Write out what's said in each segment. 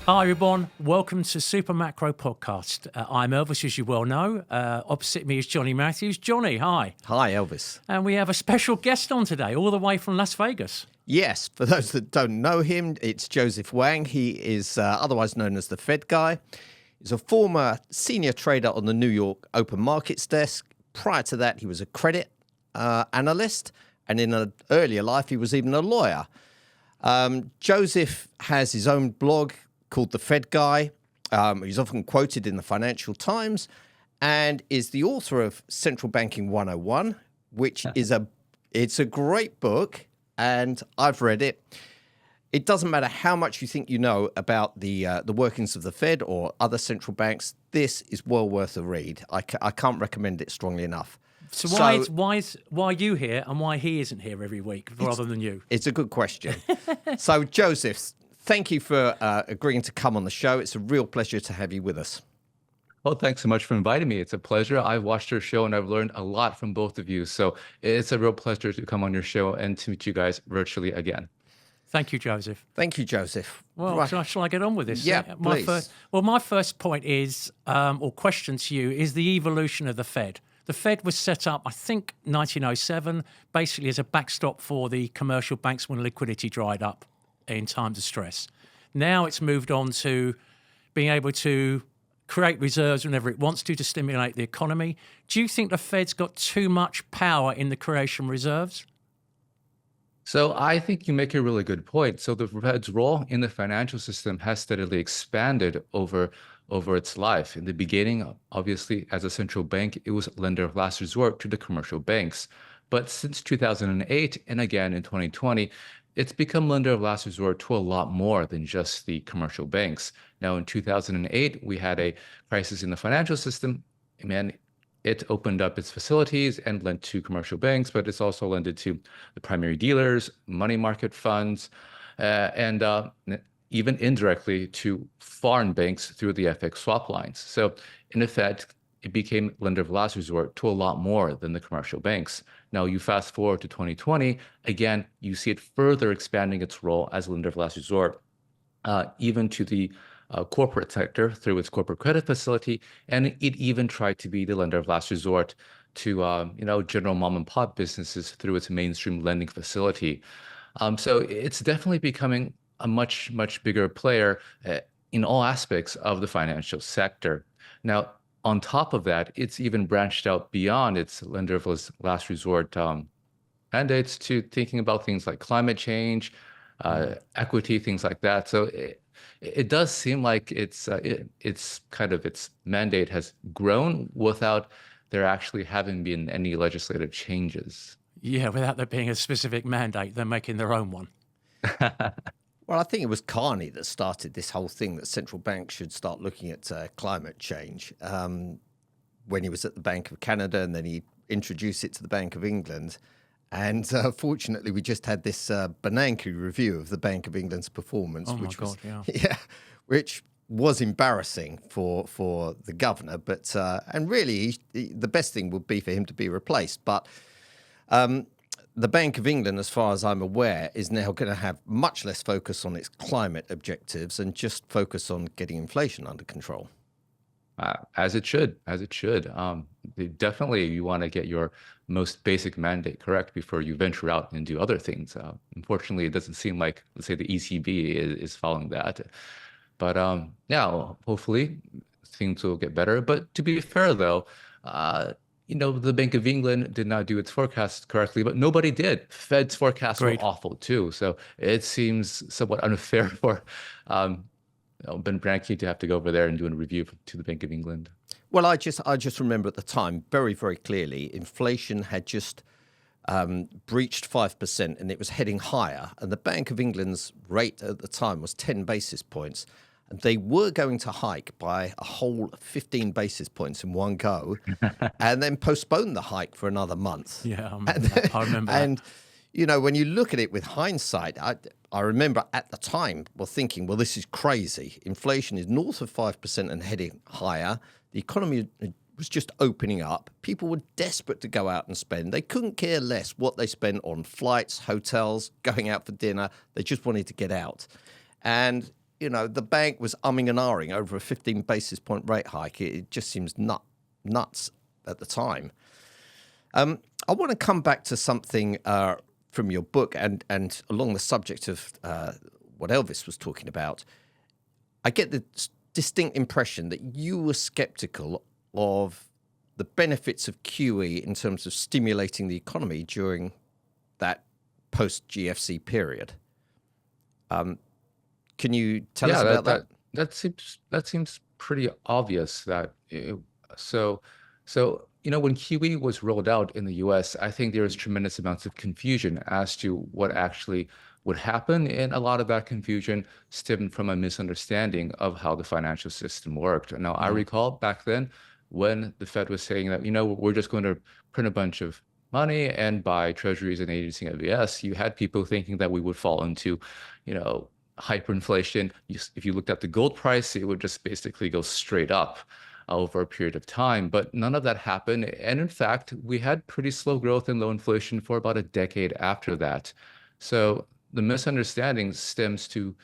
Hi everyone, welcome to Super Macro Podcast. I'm Elvis, as you well know. Opposite me is Jonny Matthews. Jonny, hi. Hi, Elvis. And we have a special guest on today, all the way from Las Vegas. Yes, for those that don't know him, it's Joseph Wang. He is otherwise known as the Fed guy. He's a former senior trader on the New York Open Markets desk. Prior to that, he was a credit analyst, and in an earlier life, he was even a lawyer. Joseph has his own blog called The Fed Guy. He's often quoted in the Financial Times and is the author of Central Banking 101, which is it's a great book, and I've read it. It doesn't matter how much you think you know about the workings of the Fed or other central banks. This is well worth a read. I can't recommend it strongly enough. So why are you here and why he isn't here every week rather than you? It's a good question. So, Joseph, thank you for agreeing to come on the show. It's a real pleasure to have you with us. Well, thanks so much for inviting me. It's a pleasure. I've watched your show and I've learned a lot from both of you. So it's a real pleasure to come on your show and to meet you guys virtually again. Thank you, Joseph. Thank you, Joseph. Well, Right. shall I get on with this? Yeah, please. My first point is, or question to you, is the evolution of the Fed. The Fed was set up, I think, 1907, basically as a backstop for the commercial banks when liquidity dried up in times of stress. Now it's moved on to being able to create reserves whenever it wants to stimulate the economy. Do you think the Fed's got too much power in the creation of reserves? So I think you make a really good point. So the Fed's role in the financial system has steadily expanded over its life. In the beginning, obviously, as a central bank, it was lender of last resort to the commercial banks. But since 2008 and again in 2020, it's become lender of last resort to a lot more than just the commercial banks. Now, in 2008, we had a crisis in the financial system, and it opened up its facilities and lent to commercial banks, but it's also lended to the primary dealers, money market funds, and even indirectly to foreign banks through the FX swap lines. So in effect, it became lender of last resort to a lot more than the commercial banks. Now you fast forward to 2020, again, you see it further expanding its role as lender of last resort, even to the corporate sector through its corporate credit facility, and it even tried to be the lender of last resort to general mom and pop businesses through its mainstream lending facility. So it's definitely becoming a much bigger player in all aspects of the financial sector. Now, on top of that, it's even branched out beyond its lender of last resort mandates to thinking about things like climate change, equity, things like that. So it does seem like its mandate has grown without there actually having been any legislative changes. Yeah, without there being a specific mandate, they're making their own one. Well, I think it was Carney that started this whole thing that central banks should start looking at climate change when he was at the Bank of Canada, and then he introduced it to the Bank of England. And fortunately, we just had this Bernanke review of the Bank of England's performance, which was embarrassing for the governor. But and really, the best thing would be for him to be replaced. But the Bank of England, as far as I'm aware, is now going to have much less focus on its climate objectives and just focus on getting inflation under control. As it should. Definitely, you want to get your most basic mandate correct before you venture out and do other things. Unfortunately, it doesn't seem like, let's say, the ECB is following that. But hopefully things will get better. But to be fair, though, the Bank of England did not do its forecasts correctly, but nobody did. Fed's forecasts were awful too. So it seems somewhat unfair for Ben Bernanke to have to go over there and do a review to the Bank of England. Well, I just remember at the time very, very clearly, inflation had just breached 5% and it was heading higher. And the Bank of England's rate at the time was 10 basis points. And they were going to hike by a whole 15 basis points in one go and then postpone the hike for another month. Yeah, I remember that. And, when you look at it with hindsight, I remember at the time, thinking, this is crazy. Inflation is north of 5% and heading higher. The economy was just opening up. People were desperate to go out and spend. They couldn't care less what they spent on flights, hotels, going out for dinner. They just wanted to get out. And the bank was umming and ahhing over a 15 basis point rate hike. It just seems nuts at the time. I want to come back to something from your book and along the subject of what Elvis was talking about. I get the distinct impression that you were skeptical of the benefits of QE in terms of stimulating the economy during that post-GFC period. Can you tell us about that? That seems pretty obvious. When QE was rolled out in the U.S., I think there was tremendous amounts of confusion as to what actually would happen, and a lot of that confusion stemmed from a misunderstanding of how the financial system worked. Now, I recall back then when the Fed was saying that, we're just going to print a bunch of money and buy treasuries and agency MBS, you had people thinking that we would fall into, hyperinflation. If you looked at the gold price, it would just basically go straight up over a period of time. But none of that happened. And in fact, we had pretty slow growth and low inflation for about a decade after that. So the misunderstanding stems from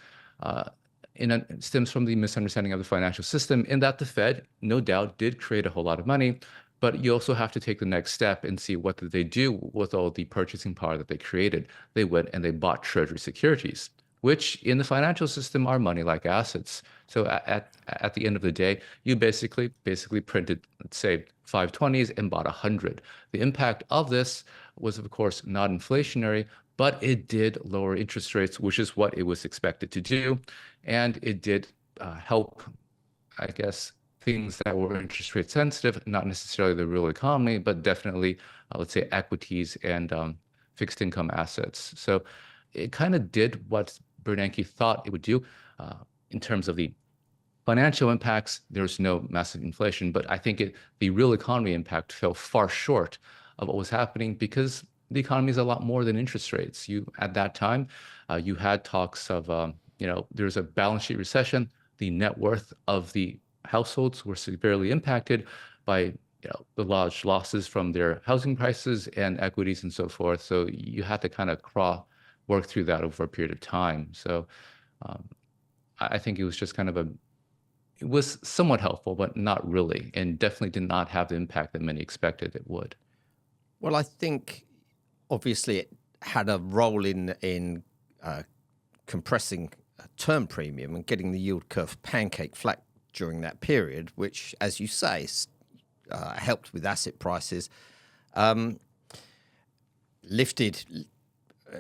the misunderstanding of the financial system, in that the Fed, no doubt, did create a whole lot of money. But you also have to take the next step and see what did they do with all the purchasing power that they created. They went and they bought Treasury securities, which in the financial system are money-like assets. So at the end of the day, you basically printed, let's say, 520s and bought 100. The impact of this was, of course, not inflationary, but it did lower interest rates, which is what it was expected to do. And it did help, I guess, things that were interest rate sensitive, not necessarily the real economy, but definitely, let's say, equities and fixed income assets. So it kind of did what Bernanke thought it would do. In terms of the financial impacts, there's no massive inflation, but I think the real economy impact fell far short of what was happening, because the economy is a lot more than interest rates. At that time, you had talks of, there's a balance sheet recession. The net worth of the households were severely impacted by the large losses from their housing prices and equities and so forth. So you had to kind of work through that over a period of time. So I think it was just it was somewhat helpful, but not really, and definitely did not have the impact that many expected it would. Well, I think obviously it had a role in compressing term premium and getting the yield curve pancake flat during that period, which, as you say, helped with asset prices,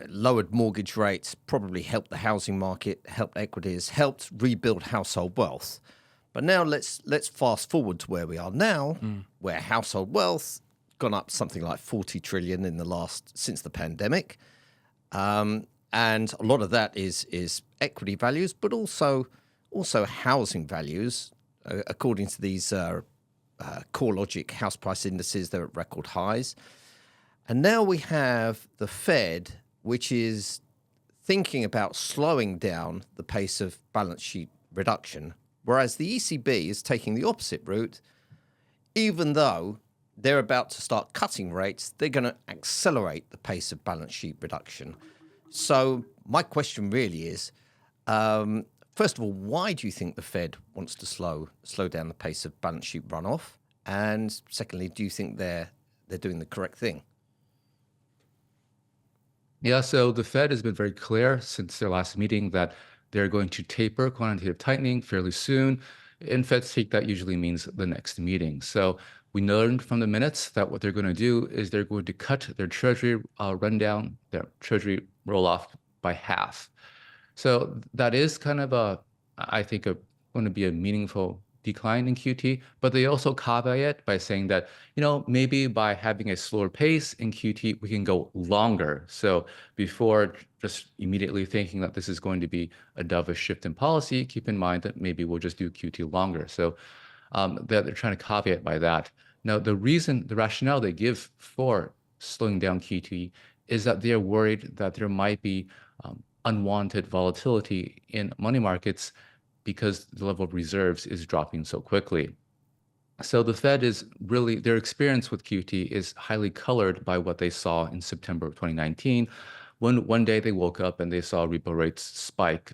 lowered mortgage rates, probably helped the housing market, helped equities, helped rebuild household wealth. But now let's fast forward to where we are now, where household wealth gone up something like 40 trillion since the pandemic, and a lot of that is equity values, but also housing values. According to these CoreLogic house price indices, they're at record highs. And now we have the Fed, which is thinking about slowing down the pace of balance sheet reduction, whereas the ECB is taking the opposite route. Even though they're about to start cutting rates, they're going to accelerate the pace of balance sheet reduction. So my question really is, first of all, why do you think the Fed wants to slow down the pace of balance sheet runoff? And secondly, do you think they're doing the correct thing? Yeah, so the Fed has been very clear since their last meeting that they're going to taper quantitative tightening fairly soon. In Fed speak, that usually means the next meeting. So we learned from the minutes that what they're going to do is they're going to cut their Treasury rundown, their Treasury roll-off by half. So that is kind of I think, going to be a meaningful decline in QT, but they also caveat it by saying that, maybe by having a slower pace in QT, we can go longer. So before just immediately thinking that this is going to be a dovish shift in policy, keep in mind that maybe we'll just do QT longer. So they're trying to caveat by that. Now, the rationale they give for slowing down QT is that they're worried that there might be unwanted volatility in money markets because the level of reserves is dropping so quickly. So the Fed is really, their experience with QT is highly colored by what they saw in September of 2019, one day they woke up and they saw repo rates spike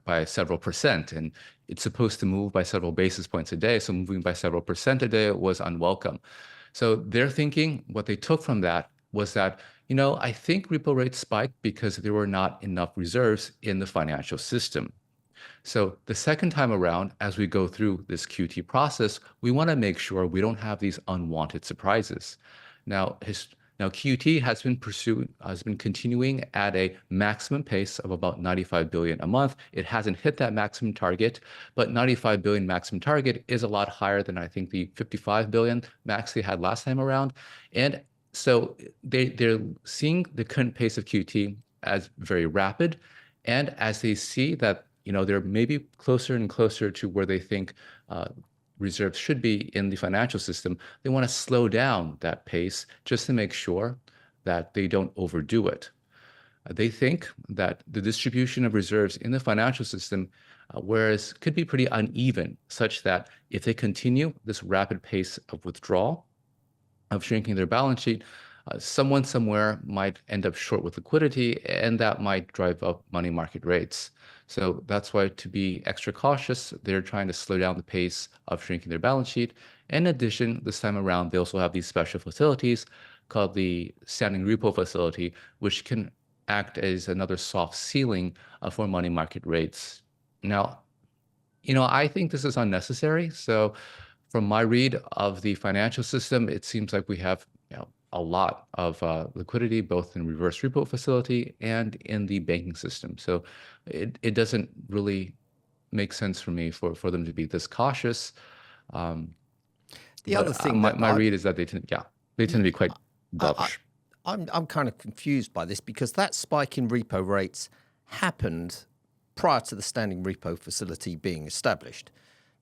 by several percent, and it's supposed to move by several basis points a day. So moving by several percent a day was unwelcome. So their thinking, what they took from that was that, I think repo rates spiked because there were not enough reserves in the financial system. So the second time around, as we go through this QT process, we want to make sure we don't have these unwanted surprises. Now, QT has been continuing at a maximum pace of about 95 billion a month. It hasn't hit that maximum target, but 95 billion maximum target is a lot higher than I think the 55 billion max they had last time around. And so they're seeing the current pace of QT as very rapid. And as they see that, they're maybe closer and closer to where they think reserves should be in the financial system, they want to slow down that pace just to make sure that they don't overdo it. They think that the distribution of reserves in the financial system, whereas could be pretty uneven, such that if they continue this rapid pace of withdrawal, of shrinking their balance sheet, someone somewhere might end up short with liquidity, and that might drive up money market rates. So that's why, to be extra cautious, they're trying to slow down the pace of shrinking their balance sheet. In addition, this time around, they also have these special facilities called the standing repo facility, which can act as another soft ceiling for money market rates. Now, I think this is unnecessary. So from my read of the financial system, it seems like we have a lot of liquidity, both in reverse repo facility and in the banking system. So it doesn't really make sense for me for them to be this cautious. The other thing my read is that they tend to be quite dovish. I'm kind of confused by this, because that spike in repo rates happened prior to the standing repo facility being established.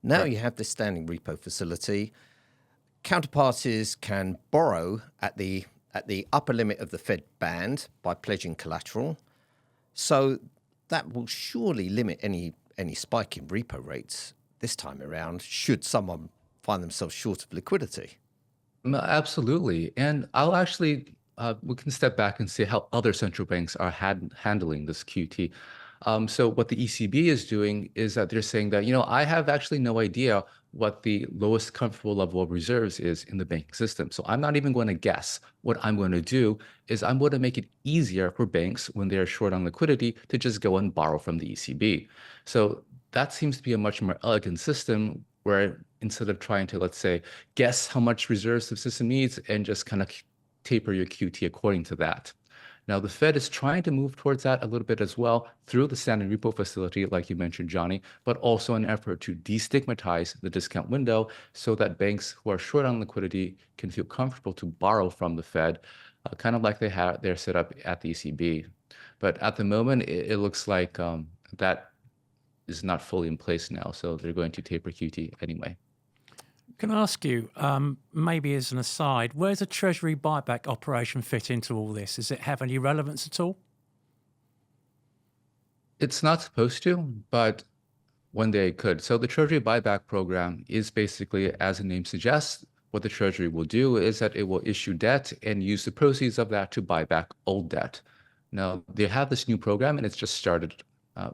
Now you have this standing repo facility. Counterparties can borrow at the upper limit of the Fed band by pledging collateral. So that will surely limit any spike in repo rates this time around, should someone find themselves short of liquidity. Absolutely. And I'll actually, we can step back and see how other central banks are handling this QT. So what the ECB is doing is that they're saying that, I have actually no idea what the lowest comfortable level of reserves is in the banking system. So I'm not even going to guess. What I'm going to do is I'm going to make it easier for banks, when they're short on liquidity, to just go and borrow from the ECB. So that seems to be a much more elegant system, where instead of trying to, let's say, guess how much reserves the system needs and just kind of taper your QT according to that. Now, the Fed is trying to move towards that a little bit as well through the standing repo facility, like you mentioned, Johnny, but also an effort to destigmatize the discount window so that banks who are short on liquidity can feel comfortable to borrow from the Fed, kind of like they're set up at the ECB. But at the moment, it looks like that is not fully in place now, so they're going to taper QT anyway. Can I ask you, maybe as an aside, where's a Treasury buyback operation fit into all this? Does it have any relevance at all? It's not supposed to, but one day it could. So the Treasury buyback program is basically, as the name suggests, what the Treasury will do is that it will issue debt and use the proceeds of that to buy back old debt. Now, they have this new program, and it's just started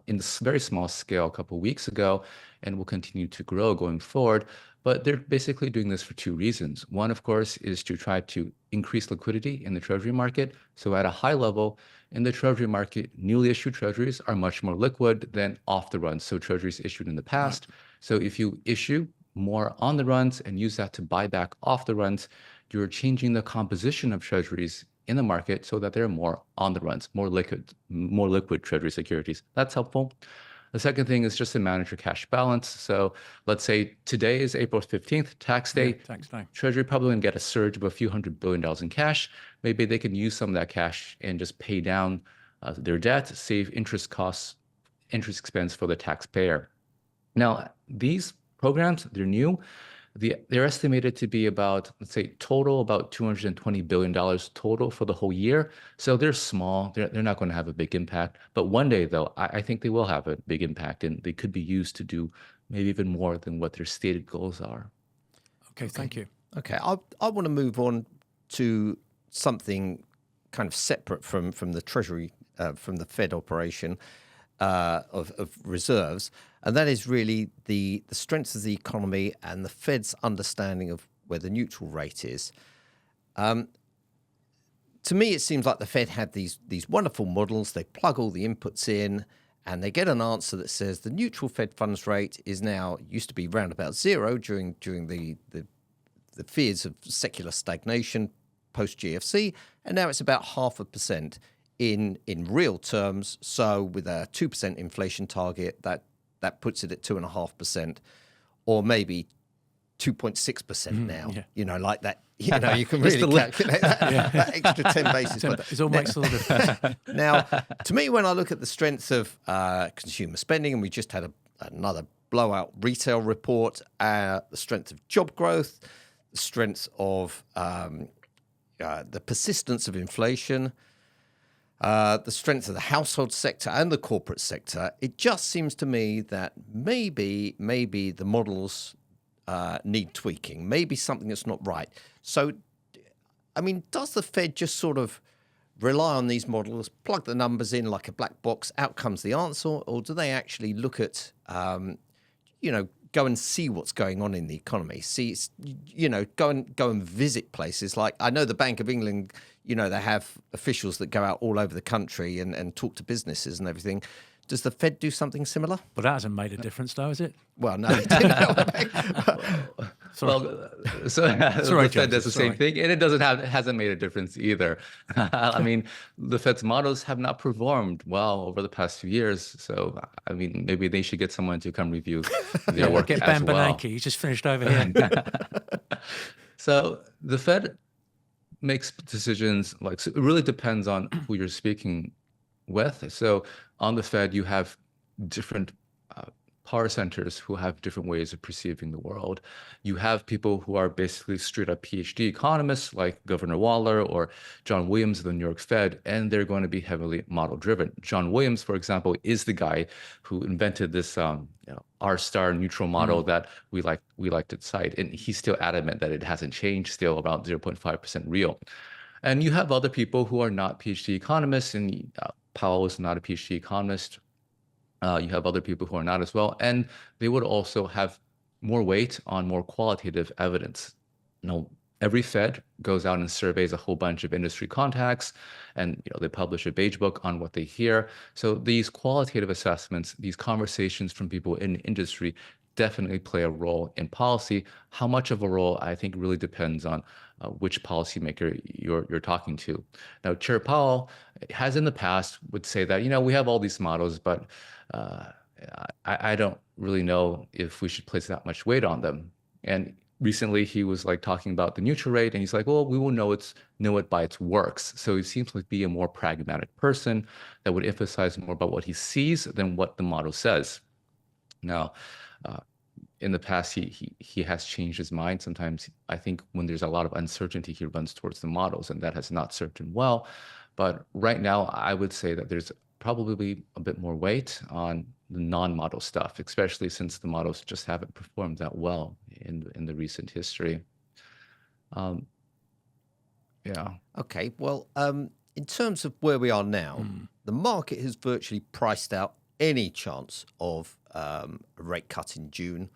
in this very small scale a couple of weeks ago, and will continue to grow going forward. But they're basically doing this for two reasons. One, of course, is to try to increase liquidity in the Treasury market. So at a high level, in the Treasury market, newly issued Treasuries are much more liquid than off the runs. So Treasuries issued in the past. So if you issue more on the runs and use that to buy back off the runs, you're changing the composition of Treasuries in the market so that they're more on the runs, more liquid Treasury securities. That's helpful. The second thing is just to manage your cash balance. So let's say today is April 15th, tax day. Yeah, tax day. Treasury probably going to get a surge of a few $100 billion in cash. Maybe they can use some of that cash and just pay down their debt, save interest expense for the taxpayer. Now, these programs, they're new. They're estimated to be about, let's say, total about $220 billion total for the whole year. So they're small. They're not going to have a big impact. But one day, though, I think they will have a big impact, and they could be used to do maybe even more than what their stated goals are. Okay, thank you. Okay, I want to move on to something kind of separate from the Treasury from the Fed operation of reserves, and that is really the strength of the economy and the Fed's understanding of where the neutral rate is. To me, it seems like the Fed had these wonderful models. They plug all the inputs in, and they get an answer that says the neutral Fed funds rate is now, used to be round about zero during the fears of secular stagnation post GFC, and now it's about 0.5% in real terms. So with a 2% inflation target, that puts it at 2.5%, or maybe 2.6% now. Yeah. You know, like that. You know, you can really calculate that extra 10 basis points. It all makes a lot of difference. Now, to me, when I look at the strength of consumer spending, and we just had another blowout retail report, the strength of job growth, the strength of the persistence of inflation, the strength of the household sector and the corporate sector, it just seems to me that maybe the models need tweaking, maybe something that's not right. So, I mean, does the Fed just sort of rely on these models, plug the numbers in like a black box, out comes the answer, or do they actually look at, go and see what's going on in the economy? See, go and visit places like, I know the Bank of England, they have officials that go out all over the country and talk to businesses and everything. Does the Fed do something similar? But that hasn't made a difference, though, has it? Well, no, it didn't. The Fed does the same thing, and it hasn't made a difference either. I mean, the Fed's models have not performed well over the past few years. So, I mean, maybe they should get someone to come review their work get as Ben well. Bernanke. He's just finished over here. So the Fed makes decisions so it really depends on who you're speaking with. So on the Fed, you have different power centers who have different ways of perceiving the world. You have people who are basically straight up PhD economists like Governor Waller or John Williams of the New York Fed, and they're going to be heavily model driven. John Williams, for example, is the guy who invented this R-star neutral model that we like to cite, and he's still adamant that it hasn't changed, still about 0.5% real. And you have other people who are not PhD economists, and Powell is not a PhD economist. You have other people who are not as well, and they would also have more weight on more qualitative evidence. Every Fed goes out and surveys a whole bunch of industry contacts, and they publish a beige book on what they hear. So these qualitative assessments, these conversations from people in industry, definitely play a role in policy. How much of a role, I think, really depends on which policymaker you're talking to. Now, Chair Powell has in the past would say that, we have all these models, but I don't really know if we should place that much weight on them. And recently he was talking about the neutral rate, and he's like, well, we will know it by its works. So he seems to be a more pragmatic person that would emphasize more about what he sees than what the model says. Now, in the past, he has changed his mind. Sometimes I think when there's a lot of uncertainty, he runs towards the models, and that has not served him well. But right now, I would say that there's probably a bit more weight on the non-model stuff, especially since the models just haven't performed that well in the recent history. Okay. Well, in terms of where we are now, the market has virtually priced out any chance of a rate cut in June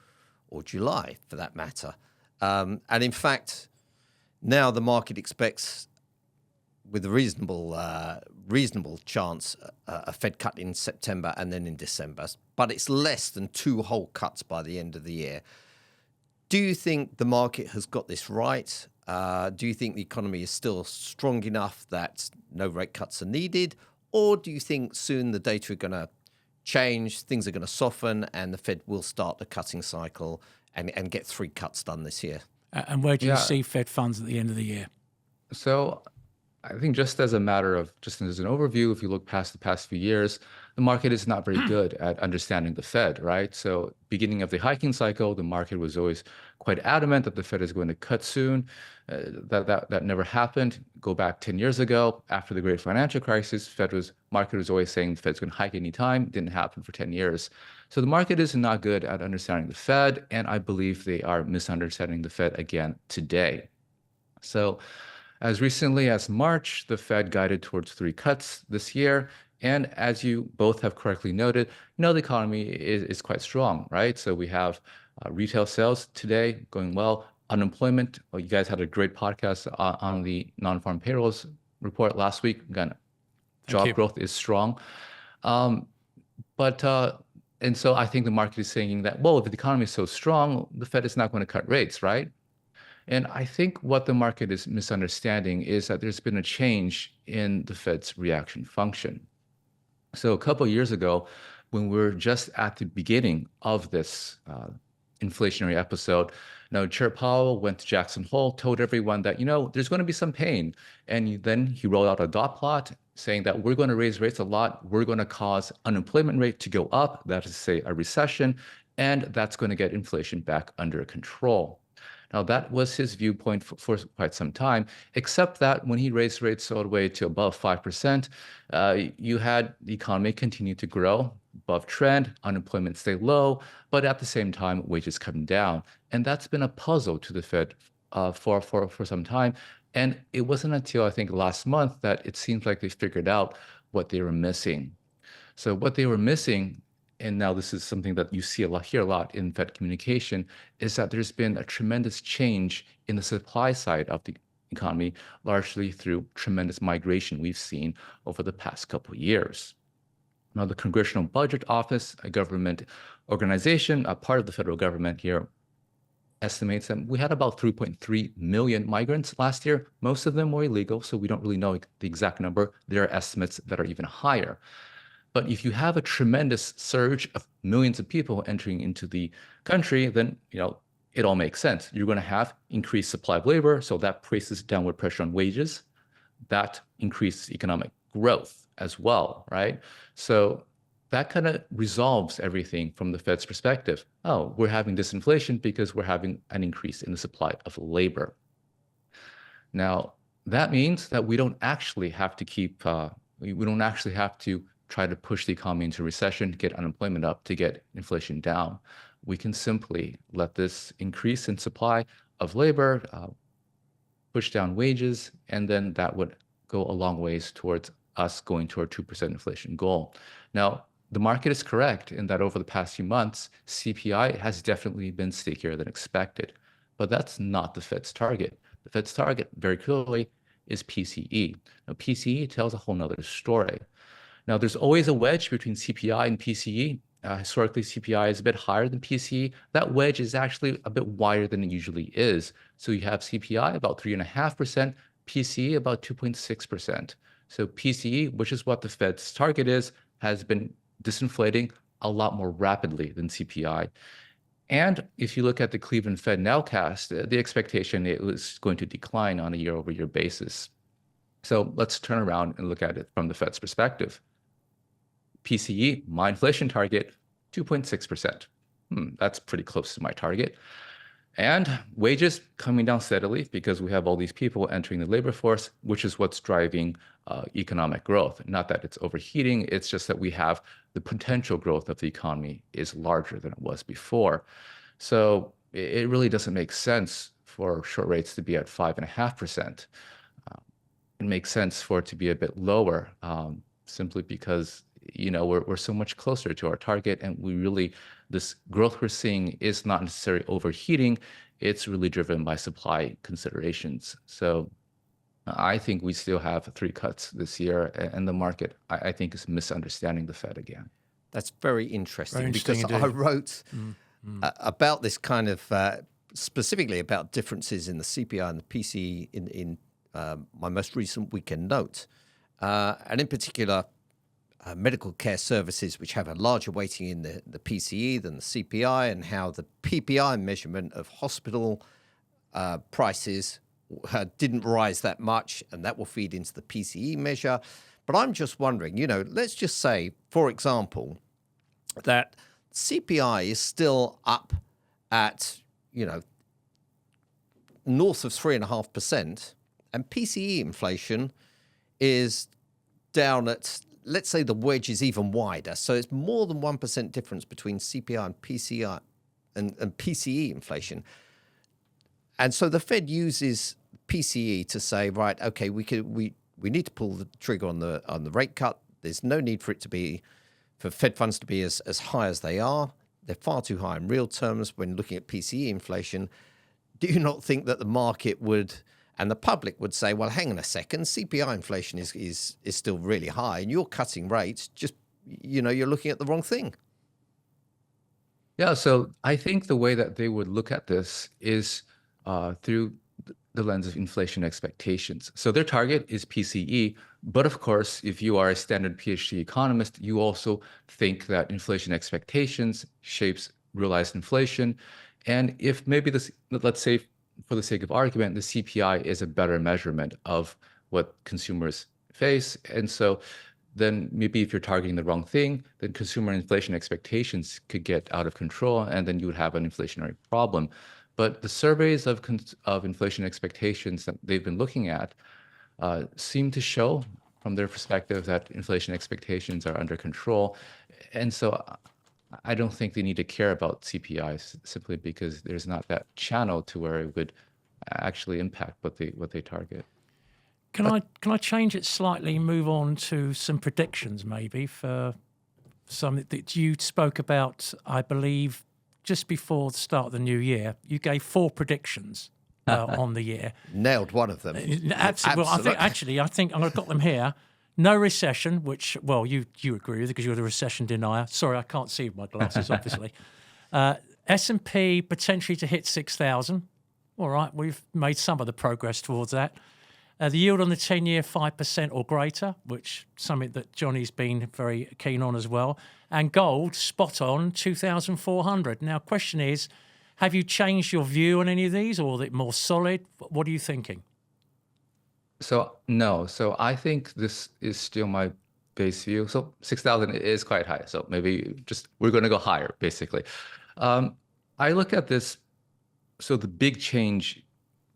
or July, for that matter. And in fact, now the market expects, with a reasonable chance, a Fed cut in September and then in December, but it's less than 2 whole cuts by the end of the year. Do you think the market has got this right? Do you think the economy is still strong enough that no rate cuts are needed? Or do you think soon the data are going to change, things are going to soften, and the Fed will start the cutting cycle and get 3 cuts done this year? And where do you see Fed funds at the end of the year? So I think just as an overview, if you look past the past few years, the market is not very good at understanding the Fed, right? So beginning of the hiking cycle, the market was always quite adamant that the Fed is going to cut soon. That never happened. Go back 10 years ago, after the great financial crisis, market was always saying the Fed's going to hike anytime. Didn't happen for 10 years. So the market is not good at understanding the Fed, and I believe they are misunderstanding the Fed again today. So as recently as March, the Fed guided towards 3 cuts this year. And as you both have correctly noted, the economy is quite strong, right? So we have retail sales today going well. Unemployment, well, you guys had a great podcast on the non-farm payrolls report last week. Again, job growth is strong. And so I think the market is saying that, well, if the economy is so strong, the Fed is not going to cut rates, right? And I think what the market is misunderstanding is that there's been a change in the Fed's reaction function. So a couple of years ago, when we were just at the beginning of this inflationary episode, Chair Powell went to Jackson Hole, told everyone that, there's going to be some pain. And then he rolled out a dot plot saying that we're going to raise rates a lot. We're going to cause unemployment rate to go up, that is to say a recession, and that's going to get inflation back under control. Now, that was his viewpoint for quite some time, except that when he raised rates all the way to above 5%, you had the economy continue to grow above trend, unemployment stay low, but at the same time, wages come down. And that's been a puzzle to the Fed for some time. And it wasn't until, I think, last month that it seems like they figured out what they were missing. So what they were missing, and now this is something that you see hear a lot in Fed communication, is that there's been a tremendous change in the supply side of the economy, largely through tremendous migration we've seen over the past couple of years. Now, the Congressional Budget Office, a government organization, a part of the federal government here, estimates that we had about 3.3 million migrants last year. Most of them were illegal, so we don't really know the exact number. There are estimates that are even higher. But if you have a tremendous surge of millions of people entering into the country, then it all makes sense. You're going to have increased supply of labor, so that places downward pressure on wages. That increases economic growth as well, right? So that kind of resolves everything from the Fed's perspective. Oh, we're having disinflation because we're having an increase in the supply of labor. Now, that means that we don't actually have to try to push the economy into recession, get unemployment up to get inflation down. We can simply let this increase in supply of labor push down wages, and then that would go a long ways towards us going to our 2% inflation goal. Now, the market is correct in that over the past few months, CPI has definitely been stickier than expected, but that's not the Fed's target. The Fed's target, very clearly, is PCE. Now, PCE tells a whole nother story. Now, there's always a wedge between CPI and PCE. Historically, CPI is a bit higher than PCE. That wedge is actually a bit wider than it usually is. So you have CPI about 3.5%, PCE about 2.6%. So PCE, which is what the Fed's target is, has been disinflating a lot more rapidly than CPI. And if you look at the Cleveland Fed nowcast, the expectation it was going to decline on a year-over-year basis. So let's turn around and look at it from the Fed's perspective. PCE, my inflation target, 2.6%. That's pretty close to my target. And wages coming down steadily because we have all these people entering the labor force, which is what's driving economic growth. Not that it's overheating, it's just that we have the potential growth of the economy is larger than it was before. So it really doesn't make sense for short rates to be at 5.5%. It makes sense for it to be a bit lower, simply because we're so much closer to our target, and this growth we're seeing is not necessarily overheating. It's really driven by supply considerations. So I think we still have 3 cuts this year, and the market, I think, is misunderstanding the Fed again. That's very interesting, Very interesting because indeed. I wrote about this kind of specifically about differences in the CPI and the PCE in my most recent weekend note, and in particular, medical care services, which have a larger weighting in the PCE than the CPI, and how the PPI measurement of hospital prices didn't rise that much, and that will feed into the PCE measure. But I'm just wondering, let's just say, for example, that CPI is still up at, north of 3.5%, and PCE inflation is down at, let's say the wedge is even wider. So it's more than 1% difference between CPI and PCI and PCE inflation. And so the Fed uses PCE to say, right, okay, we need to pull the trigger on the rate cut There's no need for Fed funds to be as high as they are. They're far too high in real terms when looking at PCE inflation. Do you not think that the market would and the public would say, well, hang on a second, CPI inflation is still really high and you're cutting rates, just, you're looking at the wrong thing? Yeah, so I think the way that they would look at this is through the lens of inflation expectations. So their target is PCE, but of course, if you are a standard PhD economist, you also think that inflation expectations shapes realized inflation. And if maybe this, let's say for the sake of argument, the CPI is a better measurement of what consumers face. And so then maybe if you're targeting the wrong thing, then consumer inflation expectations could get out of control, and then you would have an inflationary problem. But the surveys of inflation expectations that they've been looking at seem to show, from their perspective, that inflation expectations are under control. And so I don't think they need to care about CPI simply because there's not that channel to where it would actually impact what they target. Can I change it slightly and move on to some predictions maybe for something that you spoke about, I believe, just before the start of the new year? You gave 4 predictions on the year. Nailed one of them. Absolutely. Well, I think I've got them here. No recession, which, well, you agree with because you're the recession denier. Sorry, I can't see with my glasses, obviously. S&P potentially to hit 6,000. All right, we've made some of the progress towards that. The yield on the 10-year, 5% or greater, which something that Johnny's been very keen on as well. And gold, spot on, 2,400. Now, question is, have you changed your view on any of these, or is it more solid? What are you thinking? So no, so I think this is still my base view. So 6,000 is quite high. So maybe we're going to go higher, basically. I look at this. So the big change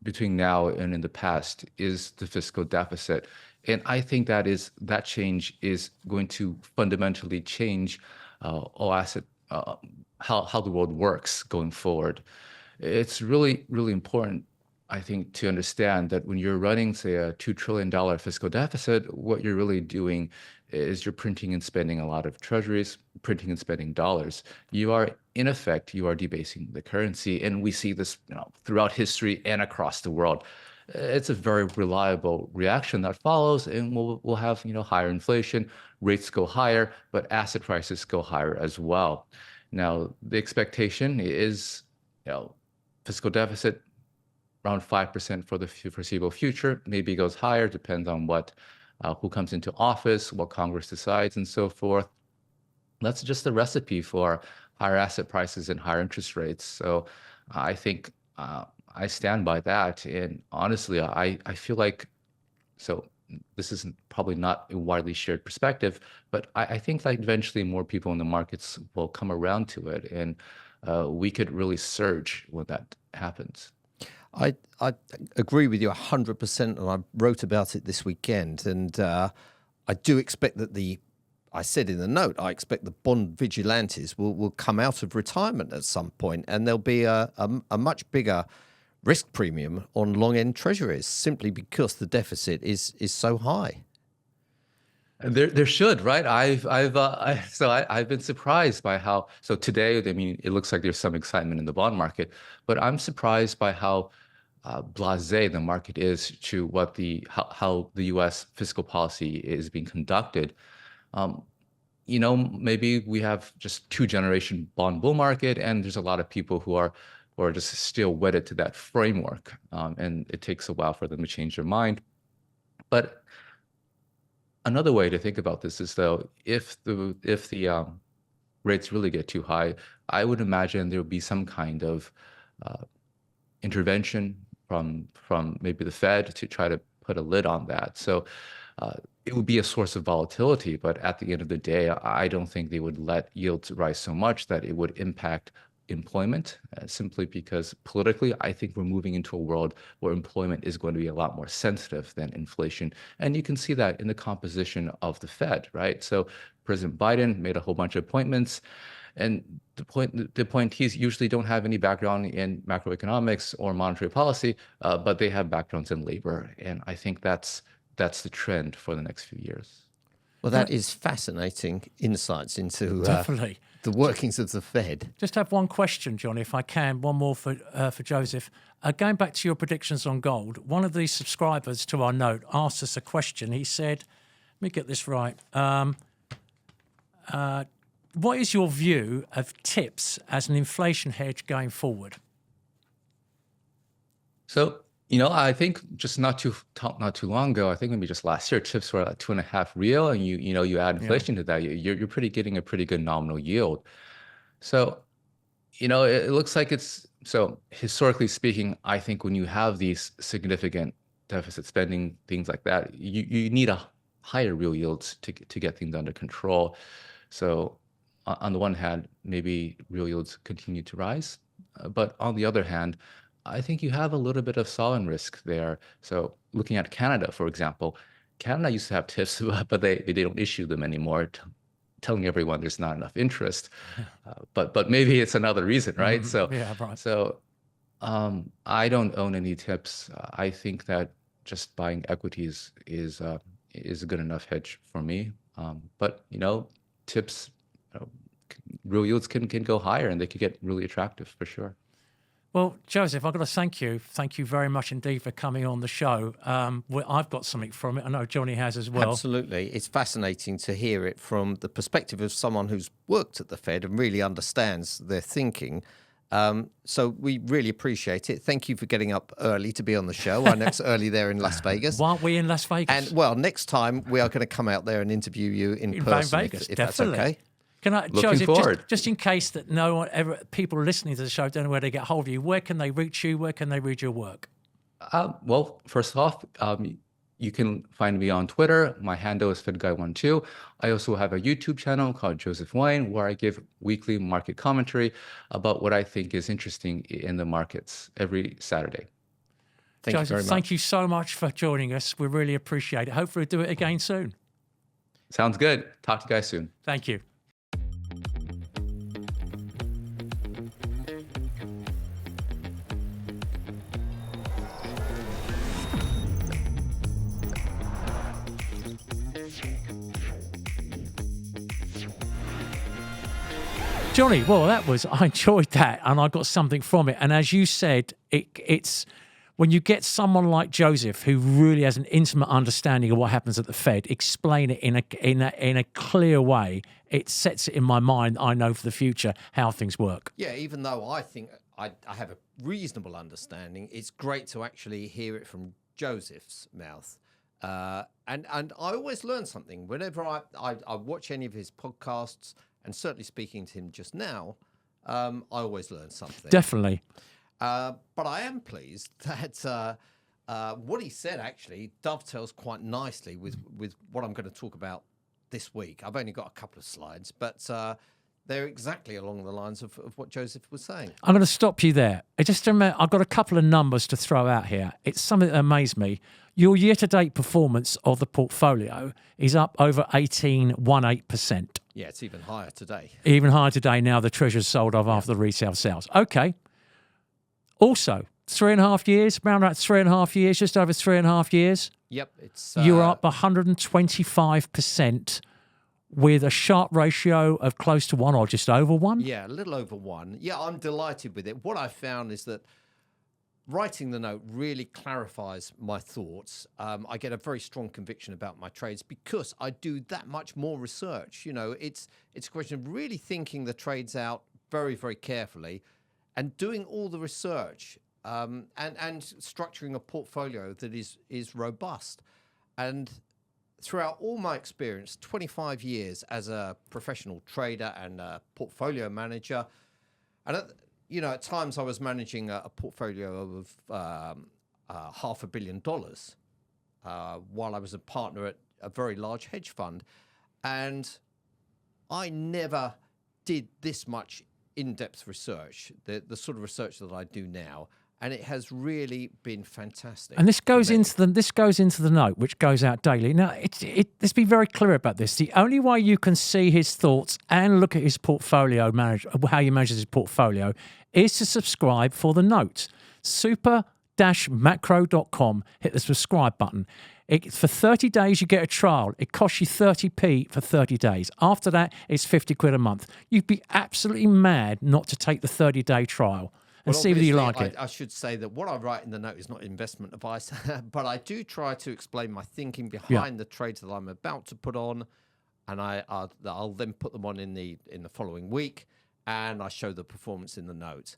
between now and in the past is the fiscal deficit. And I think that change is going to fundamentally change how the world works going forward. It's really, really important, I think, to understand that when you're running, say, a $2 trillion fiscal deficit, what you're really doing is you're printing and spending a lot of treasuries, printing and spending dollars. You are, in effect, debasing the currency. And we see this throughout history and across the world. It's a very reliable reaction that follows, and we'll have higher inflation, rates go higher, but asset prices go higher as well. Now, the expectation is fiscal deficit around 5% for the foreseeable future. Maybe it goes higher, depends on who comes into office, what Congress decides, and so forth. That's just a recipe for higher asset prices and higher interest rates. So I think I stand by that. And honestly, I feel like, so this is probably not a widely shared perspective, but I think that eventually more people in the markets will come around to it, and we could really surge when that happens. I agree with you 100%, and I wrote about it this weekend. And I do expect that I said in the note, I expect the bond vigilantes will come out of retirement at some point, and there'll be a much bigger risk premium on long-end treasuries simply because the deficit is so high. There should, right? I've been surprised by how. So today, I mean, it looks like there's some excitement in the bond market, but I'm surprised by how blasé the market is to how the U.S. fiscal policy is being conducted. Maybe we have just 2-generation bond bull market, and there's a lot of people who are just still wedded to that framework, and it takes a while for them to change their mind. But another way to think about this is, though, if the rates really get too high, I would imagine there would be some kind of intervention from maybe the Fed to try to put a lid on that. So it would be a source of volatility, but at the end of the day, I don't think they would let yields rise so much that it would impact employment, simply because politically, I think we're moving into a world where employment is going to be a lot more sensitive than inflation. And you can see that in the composition of the Fed, right? So President Biden made a whole bunch of appointments, and the appointees usually don't have any background in macroeconomics or monetary policy, but they have backgrounds in labor. And I think that's the trend for the next few years. Well, that is fascinating insights into Definitely. the workings of the Fed. Just have one question, Johnny, if I can. One more for Joseph. Going back to your predictions on gold, one of these subscribers to our note asked us a question. He said, let me get this right. What is your view of tips as an inflation hedge going forward? So, I think just not too long ago, I think maybe just last year, chips were at 2.5 real, and you add inflation to that, you're getting a pretty good nominal yield. So, it looks like so historically speaking, I think when you have these significant deficit spending, things like that, you need a higher real yields to get things under control. So on the one hand, maybe real yields continue to rise, but on the other hand, I think you have a little bit of sovereign risk there. So looking at Canada, for example, Canada used to have TIPS, but they don't issue them anymore, telling everyone there's not enough interest. But maybe it's another reason, right? So yeah, right. So I don't own any TIPS. I think that just buying equities is a good enough hedge for me. But TIPS, real yields can go higher, and they could get really attractive for sure. Well, Joseph, I've got to thank you. Thank you very much indeed for coming on the show. I've got something from it. I know Johnny has as well. Absolutely. It's fascinating to hear it from the perspective of someone who's worked at the Fed and really understands their thinking. So we really appreciate it. Thank you for getting up early to be on the show. I know it's early there in Las Vegas. Why aren't we in Las Vegas? And, well, next time we are going to come out there and interview you in person, Vegas, if that's definitely. okay. Can I, Looking Joseph, forward. just in case that people listening to the show don't know where to get hold of you, where can they reach you? Where can they read your work? Well, first off, you can find me on Twitter. My handle is FedGuy12. I also have a YouTube channel called Joseph Wang, where I give weekly market commentary about what I think is interesting in the markets every Saturday. Thank Joseph, you very much. thank you so much for joining us. We really appreciate it. Hopefully we'll do it again soon. Sounds good. Talk to you guys soon. Thank you. Johnny, well, I enjoyed that, and I got something from it. And as you said, it's when you get someone like Joseph who really has an intimate understanding of what happens at the Fed, explain it in a clear way, it sets it in my mind. I know for the future how things work. Yeah, even though I think I have a reasonable understanding, it's great to actually hear it from Joseph's mouth. And I always learn something whenever I watch any of his podcasts. And certainly speaking to him just now, I always learn something. Definitely. But I am pleased that what he said actually dovetails quite nicely with what I'm going to talk about this week. I've only got a couple of slides, but they're exactly along the lines of what Joseph was saying. I'm going to stop you there. I've got a couple of numbers to throw out here. It's something that amazed me. Your year-to-date performance of the portfolio is up over 18.18%. Yeah, it's even higher today. Even higher today now the Treasury's sold off after the retail sales. Okay. Also, 3.5 years, around about 3.5 years, just over 3.5 years. Yep. It's you're up 125% with a Sharpe ratio of close to 1 or just over 1. Yeah, a little over 1. Yeah, I'm delighted with it. What I found is that writing the note really clarifies my thoughts. I get a very strong conviction about my trades because I do that much more research. It's a question of really thinking the trades out very, very carefully and doing all the research and structuring a portfolio that is robust. And throughout all my experience, 25 years as a professional trader and a portfolio manager, and at times I was managing a portfolio of $500 million while I was a partner at a very large hedge fund. And I never did this much in-depth research, the sort of research that I do now. And it has really been fantastic. And this goes into the note, which goes out daily. Now, let's be very clear about this. The only way you can see his thoughts and look at his portfolio how he manages his portfolio is to subscribe for the note. Super super-macro.com. Hit the subscribe button. For 30 days, you get a trial. It costs you 30p for 30 days. After that, it's 50 quid a month. You'd be absolutely mad not to take the 30-day trial and see whether you like it. I should say that what I write in the note is not investment advice, but I do try to explain my thinking behind the trades that I'm about to put on, and I'll then put them on in the following week, and I show the performance in the note.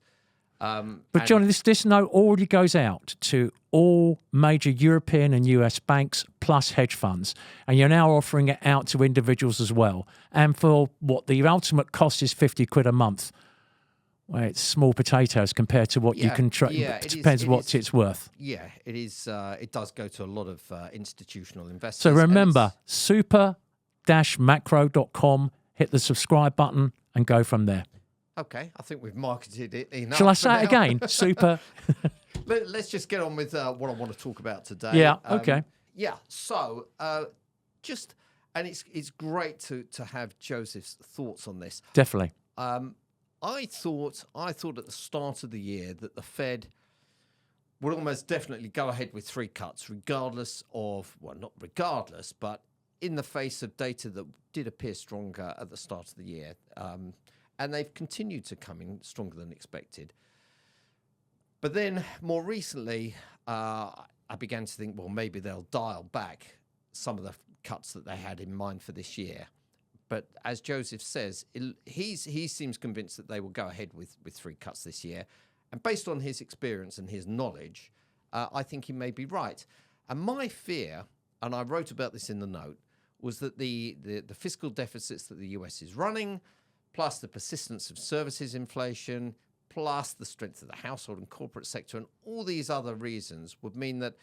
But Johnny, this note already goes out to all major European and US banks plus hedge funds, and you're now offering it out to individuals as well. And for what the ultimate cost is 50 quid a month. Well, it's small potatoes compared to what you can trade. It depends what it's worth. Yeah, it is. It does go to a lot of institutional investors. So remember, super-macro.com, hit the subscribe button and go from there. Okay, I think we've marketed it enough. Shall I say it again? Super. Let's just get on with what I want to talk about today. Yeah, okay. Yeah, so it's great to have Joseph's thoughts on this. Definitely. I thought at the start of the year that the Fed would almost definitely go ahead with 3 cuts, regardless of, well, not regardless, but in the face of data that did appear stronger at the start of the year. And they've continued to come in stronger than expected. But then more recently, I began to think, well, maybe they'll dial back some of the cuts that they had in mind for this year. But as Joseph says, he seems convinced that they will go ahead with 3 cuts this year. And based on his experience and his knowledge, I think he may be right. And my fear, and I wrote about this in the note, was that the fiscal deficits that the US is running, plus the persistence of services inflation, plus the strength of the household and corporate sector, and all these other reasons would mean that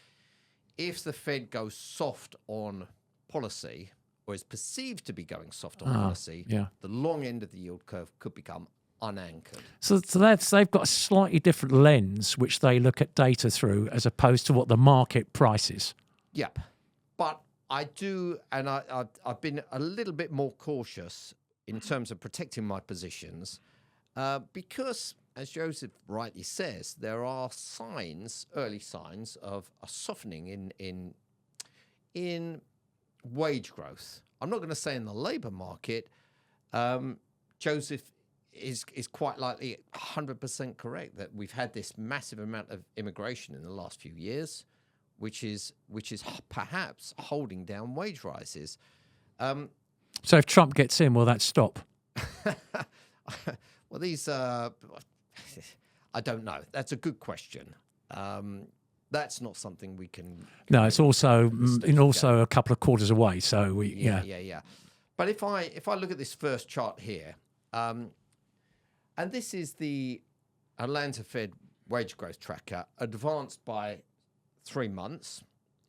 if the Fed goes soft on policy, or is perceived to be going soft on policy, the long end of the yield curve could become unanchored. So they've got a slightly different lens which they look at data through as opposed to what the market prices. Yep. But I do, and I've been a little bit more cautious in terms of protecting my positions, because, as Joseph rightly says, there are early signs of a softening in wage growth. I'm not going to say in the labour market. Joseph is quite likely 100% correct that we've had this massive amount of immigration in the last few years, which is perhaps holding down wage rises. So if Trump gets in, will that stop? Well, these I don't know. That's a good question. That's not something we can. No, it's also a couple of quarters away. So yeah. But if I look at this first chart here, and this is the Atlanta Fed wage growth tracker advanced by 3 months,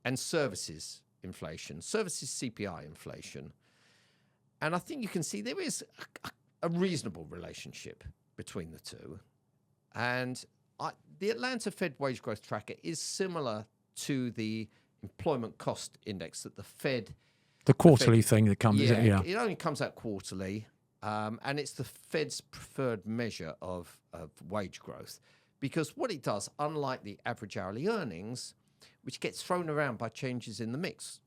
and services CPI inflation. And I think you can see there is a reasonable relationship between the two. And the Atlanta Fed wage growth tracker is similar to the employment cost index that the Fed... The quarterly thing that comes... Yeah, it only comes out quarterly. And it's the Fed's preferred measure of wage growth. Because what it does, unlike the average hourly earnings, which gets thrown around by changes in the mix.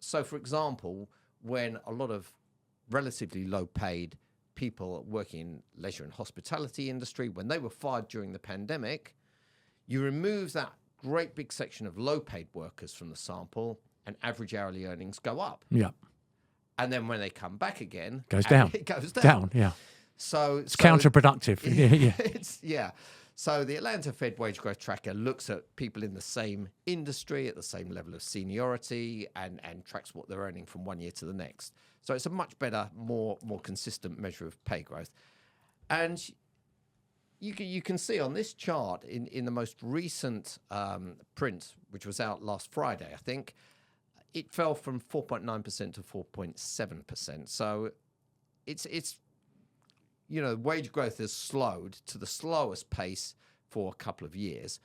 So, for example, when a lot of relatively low-paid people working in leisure and hospitality industry, when they were fired during the pandemic, you remove that great big section of low-paid workers from the sample, and average hourly earnings go up. Yeah. And then when they come back again, goes down. It goes down. Yeah. So it's counterproductive. Yeah. So the Atlanta Fed wage growth tracker looks at people in the same industry at the same level of seniority and tracks what they're earning from one year to the next. So it's a much better, more consistent measure of pay growth. And you can see on this chart in the most recent print, which was out last Friday, I think, it fell from 4.9% to 4.7%. So it's wage growth has slowed to the slowest pace for a couple of years,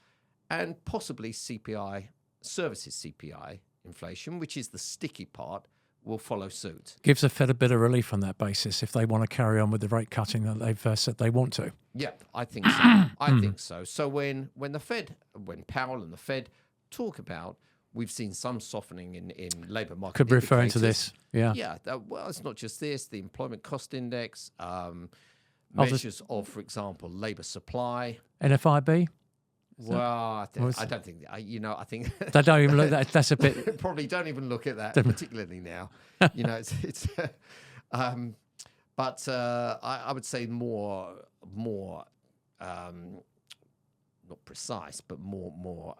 and possibly services CPI inflation, which is the sticky part, will follow suit. Gives the Fed a bit of relief on that basis if they want to carry on with the rate cutting that they've said they want to. Yeah, I think so. I think so. So when Powell and the Fed talk about, we've seen some softening in labour market. Could be referring to indicators. this, yeah. Yeah, well, it's not just this. The employment cost index, measures of, for example, labour supply. NFIB? Well, I don't think. I think They don't even look at that. That's a bit. probably don't even look at that particularly now. It's. But I would say more, not precise, but more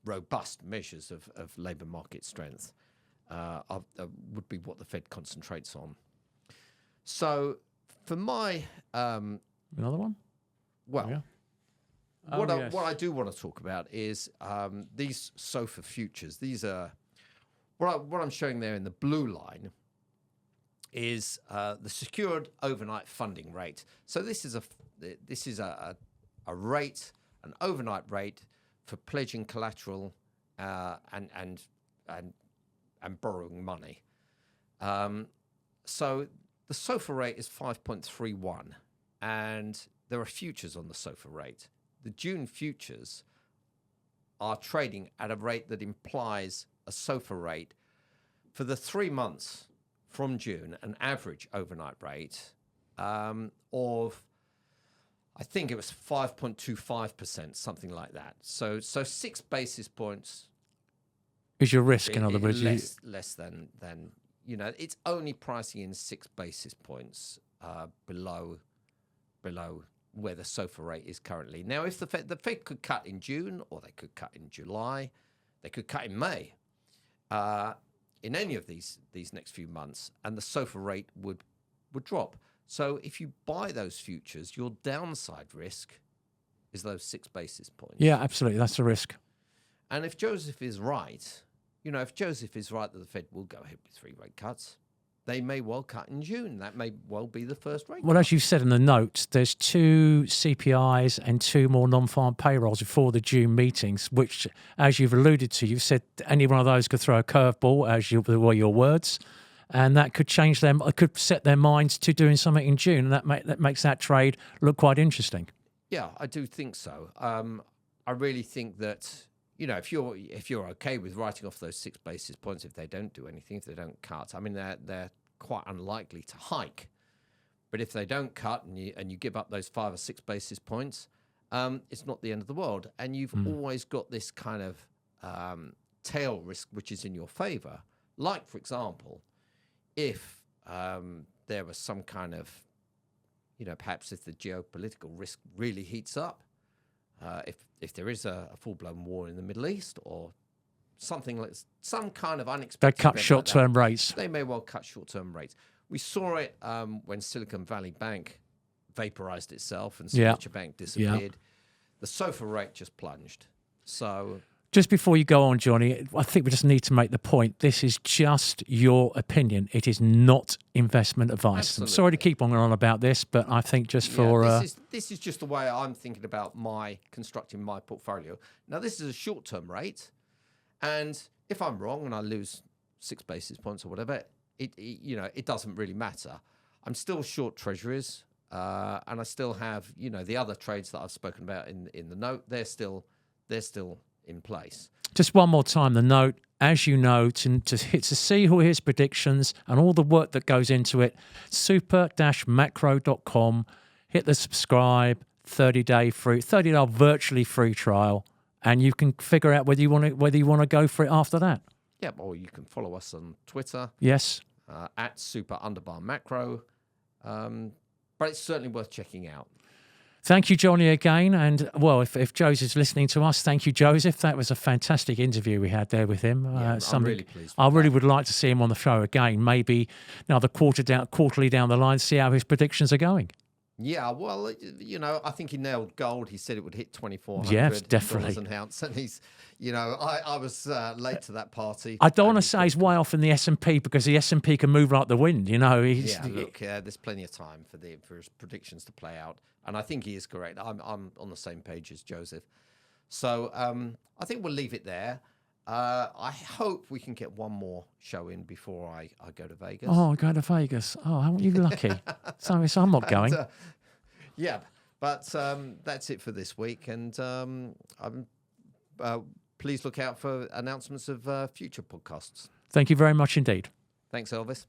robust measures of labour market strength would be what the Fed concentrates on. So, for my Another one? well. Yeah. What I do want to talk about is these SOFR futures. These are what I'm showing there in the blue line is the secured overnight funding rate. So this is a rate, an overnight rate for pledging collateral and borrowing money. So the SOFR rate is 5.31, and there are futures on the SOFR rate. The June futures are trading at a rate that implies a SOFR rate for the 3 months from June, an average overnight rate of, I think it was 5.25%, something like that. So 6 basis points Is your risk, in other words? less than it's only pricing in 6 basis points below where the SOFR rate is currently. Now, if the Fed could cut in June, or they could cut in July, they could cut in May, in any of these next few months, and the SOFR rate would drop. So if you buy those futures, your downside risk is those 6 basis points. Yeah, absolutely. That's the risk. And if Joseph is right, that the Fed will go ahead with 3 rate cuts, they may well cut in June. That may well be the first rate Well, cut. as you said in the notes, there's 2 CPIs and 2 more non-farm payrolls before the June meetings, which, as you've alluded to, you've said any one of those could throw a curveball, as were your words, and that could change them. It could set their minds to doing something in June, and that makes that trade look quite interesting. Yeah, I do think so. I really think that if you're okay with writing off those 6 basis points, if they don't do anything, if they don't cut, I mean they're quite unlikely to hike. But if they don't cut and you give up those 5 or 6 basis points, it's not the end of the world. And you've always got this kind of tail risk which is in your favour. Like, for example, if there was some kind of, perhaps if the geopolitical risk really heats up, if there is a full-blown war in the Middle East or something like some kind of unexpected, They cut short-term rates. They may well cut short-term rates. We saw it when Silicon Valley Bank vaporized itself and Signature Bank disappeared. Yeah. The SOFR rate just plunged. So Just before you go on, Johnny, I think we just need to make the point. This is just your opinion. It is not investment advice. Absolutely. I'm sorry to keep on about this, but I think just for... this is just the way I'm thinking about constructing my portfolio. Now, this is a short-term rate, and if I'm wrong and I lose 6 basis points or whatever, it doesn't really matter. I'm still short treasuries, and I still have the other trades that I've spoken about in the note. They're still in place. Just one more time, the note, as you know, to see who his predictions and all the work that goes into it, super-macro.com, hit the subscribe, 30-day virtually free trial, and you can figure out whether you want to go for it after that. Yeah, or you can follow us on Twitter. Yes. At super_macro. But it's certainly worth checking out. Thank you, Johnny, again. And, well, if Joseph's listening to us, thank you, Joseph. That was a fantastic interview we had there with him. Yeah, I'm really pleased. I really would like to see him on the show again, maybe another quarterly down the line, see how his predictions are going. Yeah, well, I think he nailed gold. He said it would hit $2,400 definitely. an ounce, and he's, I was late to that party. I don't want to say he's way off in the S&P because the S&P can move like the wind. There's plenty of time for his predictions to play out, and I think he is correct. I'm on the same page as Joseph, so I think we'll leave it there. I hope we can get one more show in before I go to Vegas. Oh, I go to Vegas. Oh, aren't you lucky? so I'm not going. Yeah, but that's it for this week, and please look out for announcements of future podcasts. Thank you very much indeed. Thanks, Elvis.